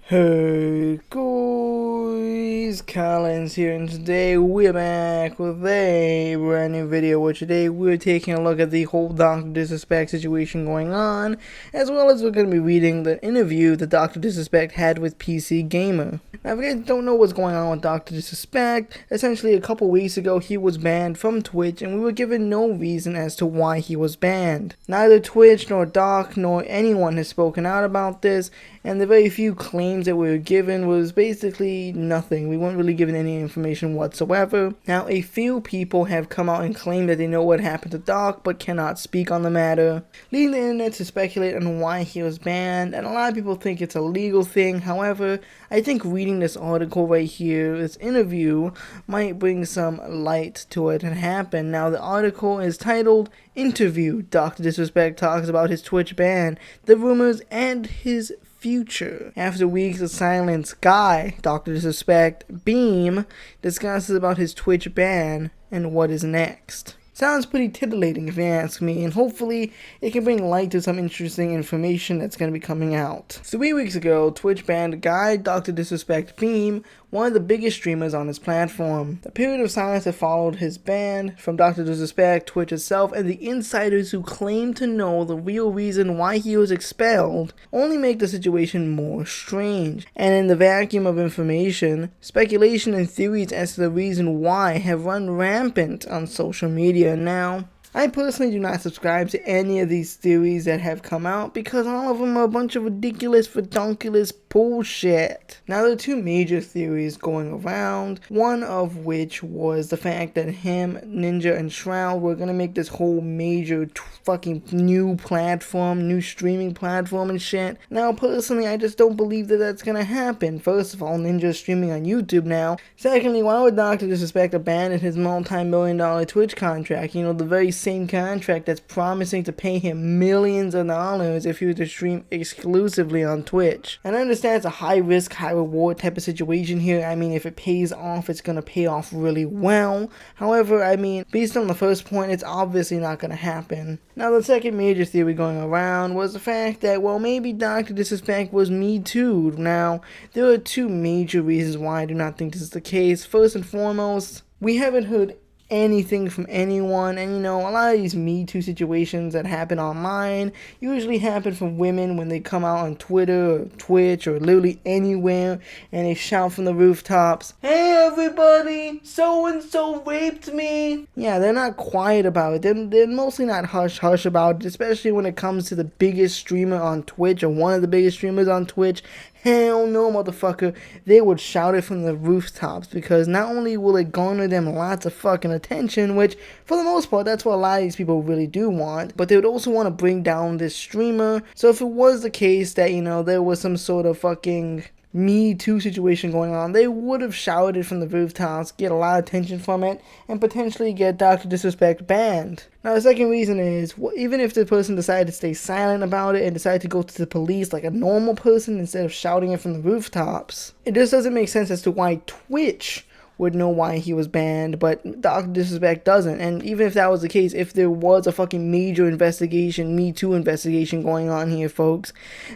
Hey guys, Collins here, and today we're back with a brand new video where today we're taking a look at the whole Dr. Disrespect situation going on, as well as we're going to be reading the interview that Dr. Disrespect had with PC Gamer. Now, if you guys don't know what's going on with Dr. Disrespect, essentially a couple weeks ago he was banned from Twitch, and we were given no reason as to why he was banned. Neither Twitch nor Doc nor anyone has spoken out about this, and the very few claims that we were given was basically nothing. We weren't really given any information whatsoever. Now, a few people have come out and claimed that they know what happened to Doc, but cannot speak on the matter, leading the internet to speculate on why he was banned, and a lot of people think it's a legal thing. However, I think reading this article right here, this interview, might bring some light to what had happened. Now, the article is titled, Interview, Dr. Disrespect talks about his Twitch ban, the rumors, and his future. After weeks of silence, Guy, Dr. Disrespect, Beam, discusses about his Twitch ban and what is next. Sounds pretty titillating if you ask me, and hopefully it can bring light to some interesting information that's going to be coming out. 3 weeks ago, Twitch banned Guy, Dr. Disrespect, Beam, one of the biggest streamers on his platform. The period of silence that followed his ban from Dr. Disrespect, Twitch itself, and the insiders who claim to know the real reason why he was expelled only make the situation more strange. And in the vacuum of information, speculation and theories as to the reason why have run rampant on social media now. I personally do not subscribe to any of these theories that have come out because all of them are a bunch of ridiculous, redonkulous bullshit. Now, there are two major theories going around, one of which was the fact that him, Ninja, and Shroud were going to make this whole major fucking new platform, new streaming platform and shit. Now, personally, I just don't believe that that's going to happen. First of all, Ninja's streaming on YouTube now. Secondly, why would Dr. Disrespect abandon his multi-million-dollar Twitch contract? You know, the very same contract that's promising to pay him millions of dollars if he was to stream exclusively on Twitch. And I understand it's a high risk, high reward type of situation here. I mean, if it pays off, it's gonna pay off really well. However, I mean, based on the first point, it's obviously not gonna happen. Now, the second major theory going around was the fact that, well, maybe Dr. Disrespect was Me Too. Now, there are two major reasons why I do not think this is the case. First and foremost, we haven't heard anything from anyone, and you know, a lot of these Me Too situations that happen online usually happen from women when they come out on Twitter or Twitch or literally anywhere and they shout from the rooftops, "Hey everybody, so and so raped me." Yeah, they're not quiet about it. They're mostly not hush hush about it, especially when it comes to the biggest streamer on Twitch or one of the biggest streamers on Twitch. Hell no, motherfucker. They would shout it from the rooftops because not only will it garner them lots of fucking attention, which for the most part that's what a lot of these people really do want, but they would also want to bring down this streamer. So if it was the case that, you know, there was some sort of fucking Me Too situation going on, they would have shouted from the rooftops, get a lot of attention from it, and potentially get Dr. Disrespect banned. Now, the second reason is, even if the person decided to stay silent about it and decided to go to the police like a normal person instead of shouting it from the rooftops, it just doesn't make sense as to why Twitch would know why he was banned, but Dr. Disrespect doesn't. And even if that was the case, if there was a fucking major investigation, Me Too investigation going on here, folks,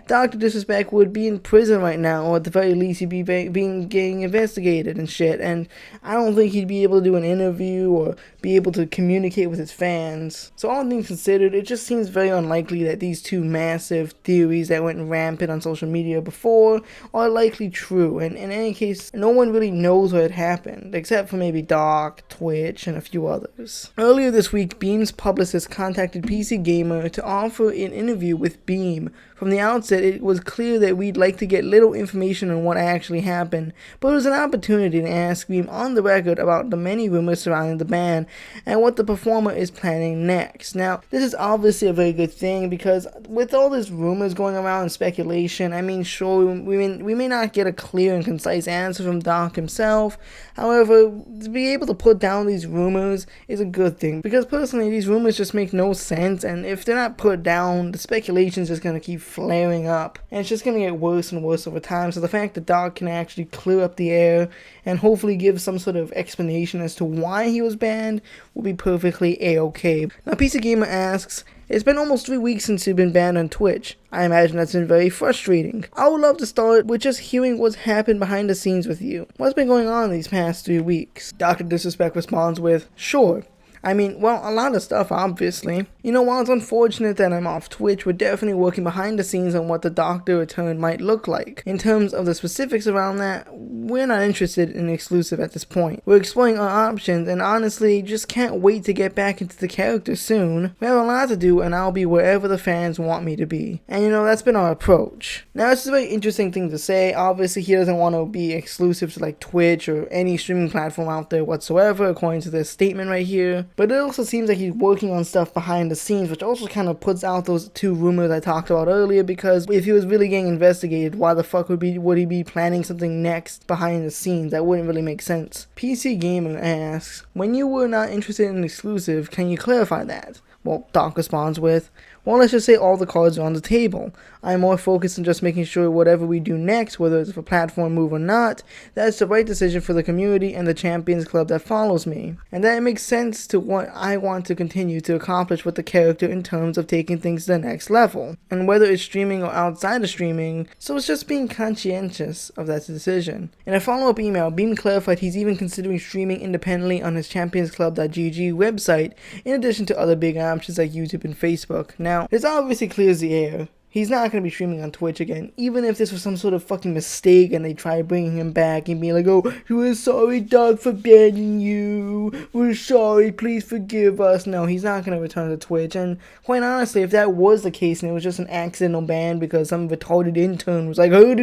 Dr. Disrespect would be in prison right now, or at the very least he'd be getting investigated and shit, and I don't think he'd be able to do an interview or be able to communicate with his fans. So all things considered, it just seems very unlikely that these two massive theories that went rampant on social media before are likely true, and in any case, no one really knows what had happened, except for maybe Doc, Twitch, and a few others. Earlier this week, Beam's publicist contacted PC Gamer to offer an interview with Beam. From the outset, it was clear that we'd like to get little information on what actually happened, but it was an opportunity to ask Beam on the record about the many rumors surrounding the ban and what the performer is planning next. Now, this is obviously a very good thing because with all these rumors going around and speculation, I mean, sure, we may not get a clear and concise answer from Doc himself. However, to be able to put down these rumors is a good thing because personally, these rumors just make no sense, and if they're not put down, the speculation is just going to keep flaring up, and it's just going to get worse and worse over time. So the fact that Doc can actually clear up the air and hopefully give some sort of explanation as to why he was banned will be perfectly a-okay. Now, PC Gamer asks, It's been almost 3 weeks since you've been banned on Twitch. I imagine that's been very frustrating. I would love to start with just hearing what's happened behind the scenes with you. What's been going on these past 3 weeks? Dr. Disrespect responds with, sure. I mean, well, a lot of stuff, obviously. While it's unfortunate that I'm off Twitch, we're definitely working behind the scenes on what the Doctor return might look like. In terms of the specifics around that, we're not interested in exclusive at this point. We're exploring our options, and honestly, just can't wait to get back into the character soon. We have a lot to do, and I'll be wherever the fans want me to be. And that's been our approach. Now, this is a very interesting thing to say. Obviously, he doesn't want to be exclusive to like Twitch or any streaming platform out there whatsoever, according to this statement right here. But it also seems like he's working on stuff behind the scenes, which also kind of puts out those 2 rumors I talked about earlier, because if he was really getting investigated, why the fuck would he be planning something next behind the scenes? That wouldn't really make sense. PC Gamer asks, when you were not interested in exclusive, can you clarify that? Well, Doc responds with, well, let's just say all the cards are on the table. I'm more focused on just making sure whatever we do next, whether it's a platform move or not, that's the right decision for the community and the Champions Club that follows me. And that it makes sense to what I want to continue to accomplish with the character in terms of taking things to the next level. And whether it's streaming or outside of streaming, so it's just being conscientious of that decision. In a follow-up email, Beam clarified he's even considering streaming independently on his championsclub.gg website, in addition to other big options like YouTube and Facebook. Now, this obviously clears the air. He's not going to be streaming on Twitch again, even if this was some sort of fucking mistake and they try bringing him back and being like, oh, we're sorry, Doc, for banning you. We're sorry, please forgive us. No, he's not going to return to Twitch. And quite honestly, if that was the case and it was just an accidental ban because some retarded intern was like, oh,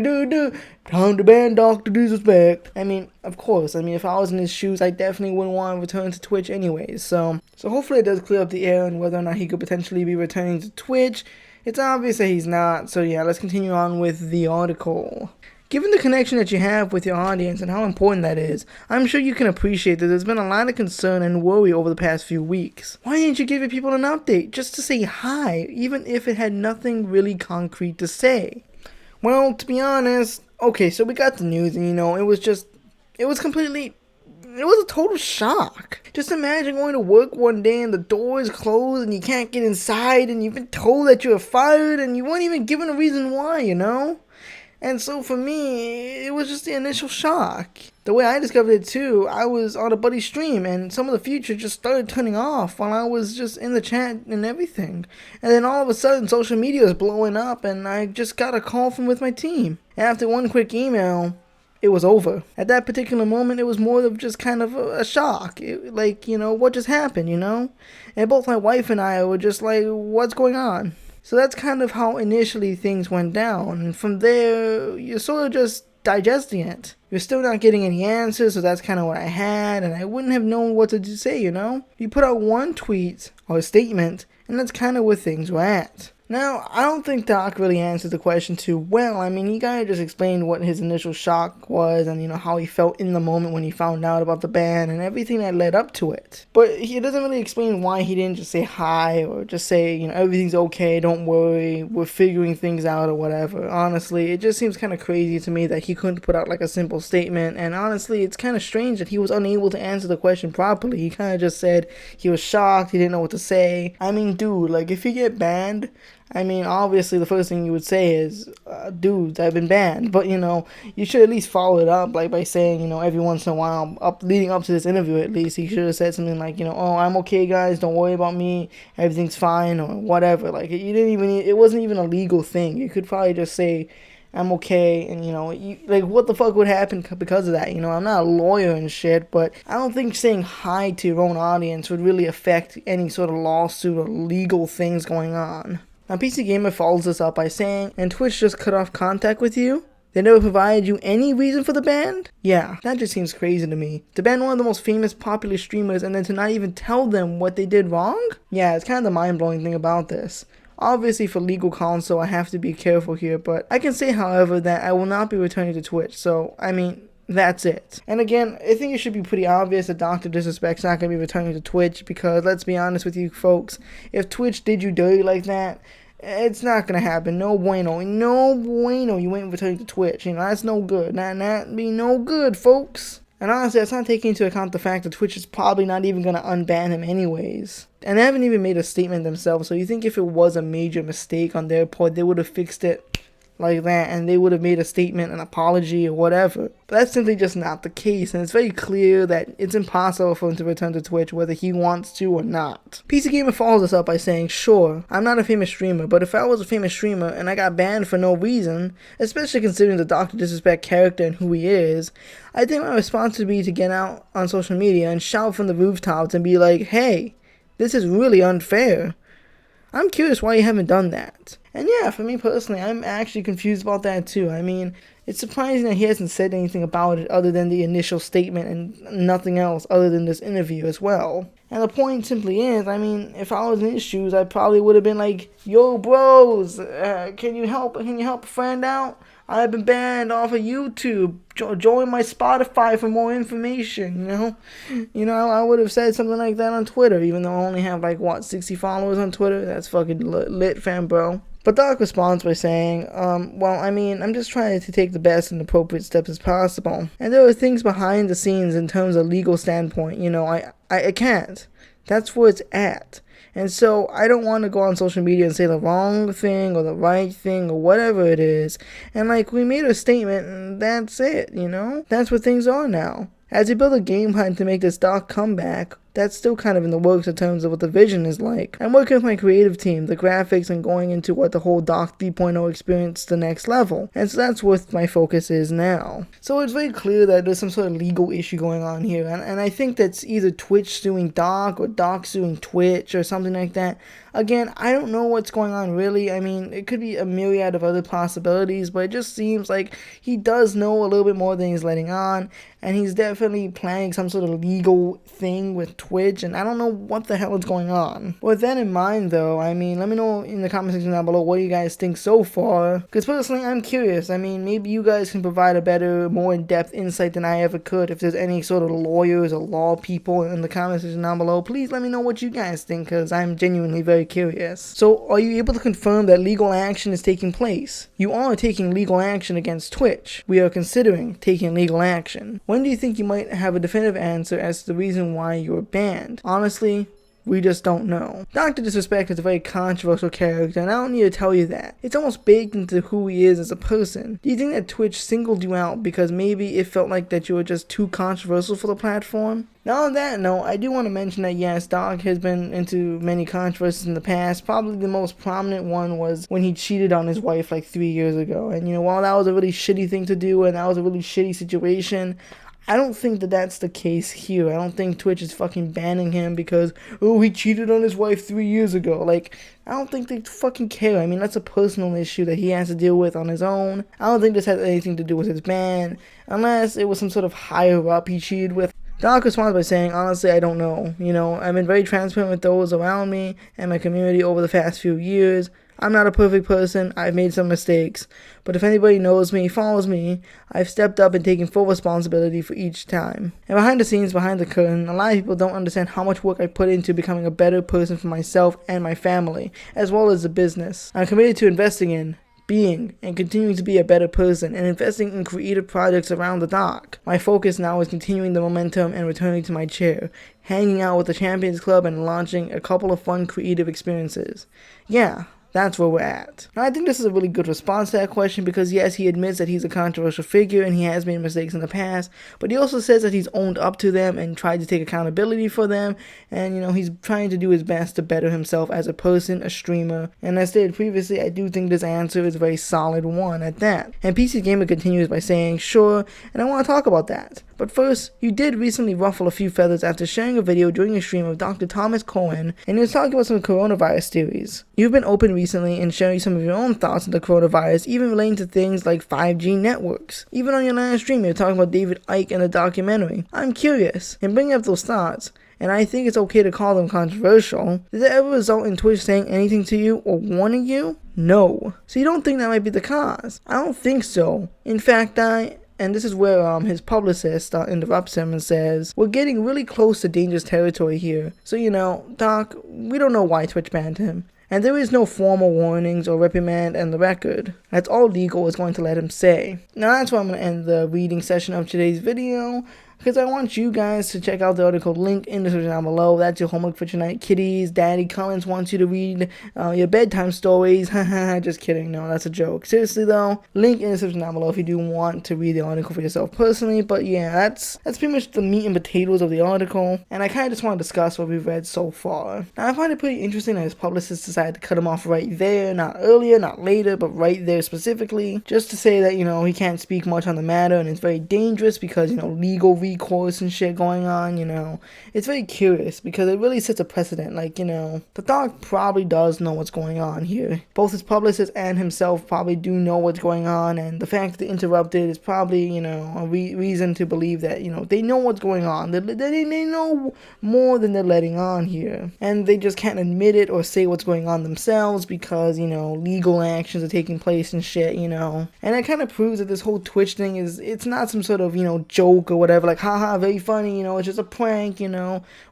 time to ban Dr. Disrespect. I mean, of course. If I was in his shoes, I definitely wouldn't want to return to Twitch anyways. So hopefully it does clear up the air on whether or not he could potentially be returning to Twitch. It's obvious that he's not, so yeah, let's continue on with the article. Given the connection that you have with your audience and how important that is, I'm sure you can appreciate that there's been a lot of concern and worry over the past few weeks. Why didn't you give people an update, just to say hi, even if it had nothing really concrete to say? Well, to be honest, okay, so we got the news and it was a total shock. Just imagine going to work one day and the door is closed and you can't get inside and you've been told that you're fired and you weren't even given a reason why, And so for me, it was just the initial shock. The way I discovered it too, I was on a buddy's stream and some of the features just started turning off while I was just in the chat and everything. And then all of a sudden social media was blowing up and I just got a call from with my team. And after one quick email, it was over. At that particular moment, it was more of just kind of a shock. What just happened, And both my wife and I were just like, what's going on? So that's kind of how initially things went down. And from there, you're sort of just digesting it. You're still not getting any answers, so that's kind of what I had. And I wouldn't have known what to say, You put out one tweet or a statement, and that's kind of where things were at. Now, I don't think Doc really answered the question too well. He kind of just explained what his initial shock was and, how he felt in the moment when he found out about the ban and everything that led up to it. But he doesn't really explain why he didn't just say hi or just say, everything's okay, don't worry, we're figuring things out or whatever. Honestly, it just seems kind of crazy to me that he couldn't put out like a simple statement. And honestly, it's kind of strange that he was unable to answer the question properly. He kind of just said he was shocked, he didn't know what to say. Dude, if you get banned, obviously the first thing you would say is, dudes, I've been banned. But, you should at least follow it up, by saying, every once in a while, leading up to this interview at least, he should have said something like, oh, I'm okay, guys, don't worry about me, everything's fine, or whatever. It wasn't even a legal thing. You could probably just say, I'm okay, and, what the fuck would happen because of that? I'm not a lawyer and shit, but I don't think saying hi to your own audience would really affect any sort of lawsuit or legal things going on. Now, PC Gamer follows this up by saying, and Twitch just cut off contact with you? They never provided you any reason for the ban? Yeah, that just seems crazy to me. To ban one of the most famous popular streamers and then to not even tell them what they did wrong? Yeah, it's kind of the mind-blowing thing about this. Obviously, for legal counsel, I have to be careful here, but I can say, however, that I will not be returning to Twitch, so, that's it. And again, I think it should be pretty obvious that Dr. Disrespect's not going to be returning to Twitch because, let's be honest with you folks, if Twitch did you dirty like that, it's not going to happen. No bueno. No bueno. You ain't returning to Twitch. That's no good. Not be no good, folks. And honestly, that's not taking into account the fact that Twitch is probably not even going to unban him anyways. And they haven't even made a statement themselves, so you think if it was a major mistake on their part, they would have fixed it like that, and they would have made a statement, an apology, or whatever. But that's simply just not the case, and it's very clear that it's impossible for him to return to Twitch whether he wants to or not. PC Gamer follows this up by saying, sure, I'm not a famous streamer, but if I was a famous streamer and I got banned for no reason, especially considering the Dr. Disrespect character and who he is, I think my response would be to get out on social media and shout from the rooftops and be like, hey, this is really unfair. I'm curious why you haven't done that. And yeah, for me personally, I'm actually confused about that too. I mean, it's surprising that he hasn't said anything about it other than the initial statement and nothing else other than this interview as well. And the point simply is, I mean, if I was in his shoes, I probably would have been like, yo bros, can you help a friend out? I've been banned off of YouTube. Join my Spotify for more information, you know, I would have said something like that on Twitter, even though I only have, 60 followers on Twitter. That's fucking lit, fam, bro. But Doc responds by saying, well, I mean, I'm just trying to take the best and appropriate steps as possible. And there are things behind the scenes in terms of legal standpoint, I can't. That's where it's at. And so I don't want to go on social media and say the wrong thing or the right thing or whatever it is. And we made a statement and that's it, That's where things are now. As we build a game plan to make this Doc comeback, that's still kind of in the works in terms of what the vision is like. I'm working with my creative team, the graphics, and going into what the whole Doc 3.0 experience to the next level. And so that's what my focus is now. So it's very clear that there's some sort of legal issue going on here. And I think that's either Twitch suing Doc or Doc suing Twitch or something like that. Again, I don't know what's going on really. I mean, it could be a myriad of other possibilities, but it just seems like he does know a little bit more than he's letting on. And he's definitely planning some sort of legal thing with Twitch, and I don't know what the hell is going on. With that in mind, though, I mean, let me know in the comment section down below what you guys think so far. Because personally, I'm curious. I mean, maybe you guys can provide a better, more in-depth insight than I ever could. If there's any sort of lawyers or law people in the comment section down below, please let me know what you guys think, because I'm genuinely very curious. So, are you able to confirm that legal action is taking place? You are taking legal action against Twitch. We are considering taking legal action. When do you think you might have a definitive answer as to the reason why you were banned? Honestly, we just don't know. Dr. Disrespect is a very controversial character, and I don't need to tell you that. It's almost baked into who he is as a person. Do you think that Twitch singled you out because maybe it felt like that you were just too controversial for the platform? Now on that note, I do want to mention that yes, Doc has been into many controversies in the past. Probably the most prominent one was when he cheated on his wife 3 years ago. And while that was a really shitty thing to do and that was a really shitty situation, I don't think that that's the case here. I don't think Twitch is fucking banning him because, oh, he cheated on his wife 3 years ago. I don't think they fucking care. I mean, that's a personal issue that he has to deal with on his own. I don't think this has anything to do with his ban, unless it was some sort of higher up he cheated with. Doc responds by saying, honestly, I don't know. I've been very transparent with those around me and my community over the past few years. I'm not a perfect person, I've made some mistakes, but if anybody knows me, follows me, I've stepped up and taken full responsibility for each time. And behind the scenes, behind the curtain, a lot of people don't understand how much work I put into becoming a better person for myself and my family, as well as the business. I'm committed to investing in, being, and continuing to be a better person, and investing in creative projects around the Doc. My focus now is continuing the momentum and returning to my chair, hanging out with the Champions Club and launching a couple of fun creative experiences. Yeah. That's where we're at. Now, I think this is a really good response to that question because, yes, he admits that he's a controversial figure and he has made mistakes in the past, but he also says that he's owned up to them and tried to take accountability for them, and, he's trying to do his best to better himself as a person, a streamer, and as stated previously, I do think this answer is a very solid one at that. And PC Gamer continues by saying, sure, and I want to talk about that. But first, you did recently ruffle a few feathers after sharing a video during a stream of Dr. Thomas Cohen, and he was talking about some coronavirus theories. You've been open recently in sharing some of your own thoughts on the coronavirus, even relating to things like 5G networks. Even on your last stream, you're talking about David Icke and the documentary. I'm curious, in bringing up those thoughts, and I think it's okay to call them controversial, did it ever result in Twitch saying anything to you or warning you? No. So you don't think that might be the cause? I don't think so. In fact, and this is where his publicist interrupts him and says, we're getting really close to dangerous territory here. So, Doc, we don't know why Twitch banned him. And there is no formal warnings or reprimand in the record. That's all legal is going to let him say. Now that's where I'm going to end the reading session of today's video. because I want you guys to check out the article, link in the description down below. That's your homework for tonight, kiddies. Daddy Collins wants you to read your bedtime stories. Just kidding, no, that's a joke. Seriously though, link in the description down below if you do want to read the article for yourself personally. But yeah, that's pretty much the meat and potatoes of the article, and I kind of just want to discuss what we've read so far. Now, I find it pretty interesting that his publicist decided to cut him off right there, not earlier, not later, but right there specifically, just to say that, he can't speak much on the matter, and it's very dangerous because, legal recourse and shit going on, It's very curious because it really sets a precedent. Like, the doc probably does know what's going on here. Both his publicist and himself probably do know what's going on, and the fact that they interrupted is probably, a reason to believe that, they know what's going on. They know more than they're letting on here, and they just can't admit it or say what's going on themselves because, legal actions are taking place and shit, and it kind of proves that this whole Twitch thing it's not some sort of, joke or whatever, like, haha, very funny, it's just a prank,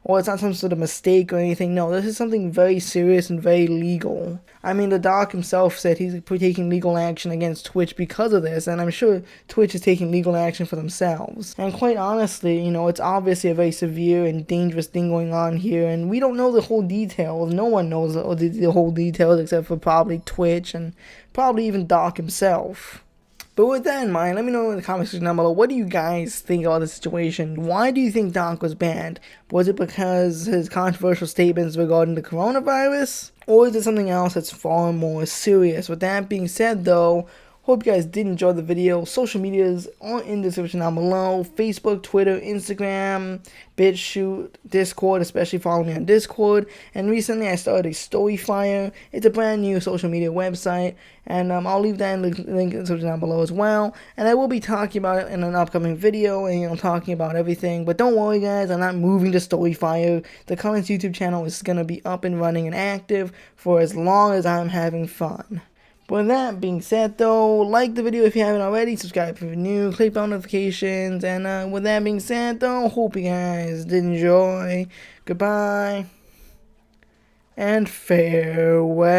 or it's not some sort of mistake or anything. No, this is something very serious and very legal. I mean, the doc himself said he's taking legal action against Twitch because of this, and I'm sure Twitch is taking legal action for themselves. And quite honestly, it's obviously a very severe and dangerous thing going on here, and we don't know the whole details. No one knows the whole details except for probably Twitch and probably even Doc himself. But with that in mind, let me know in the comment section down below, what do you guys think about the situation? Why do you think Doc was banned? Was it because his controversial statements regarding the coronavirus? Or is it something else that's far more serious? With that being said though, hope you guys did enjoy the video. Social medias are in the description down below. Facebook, Twitter, Instagram, BitChute, Discord, especially follow me on Discord. And recently I started a Storyfire. It's a brand new social media website. And I'll leave that link in the description down below as well. And I will be talking about it in an upcoming video and talking about everything. But don't worry guys, I'm not moving to Storyfire. The Collins YouTube channel is going to be up and running and active for as long as I'm having fun. With that being said though, like the video if you haven't already, subscribe if you're new, click on notifications, and with that being said though, hope you guys did enjoy. Goodbye, and farewell.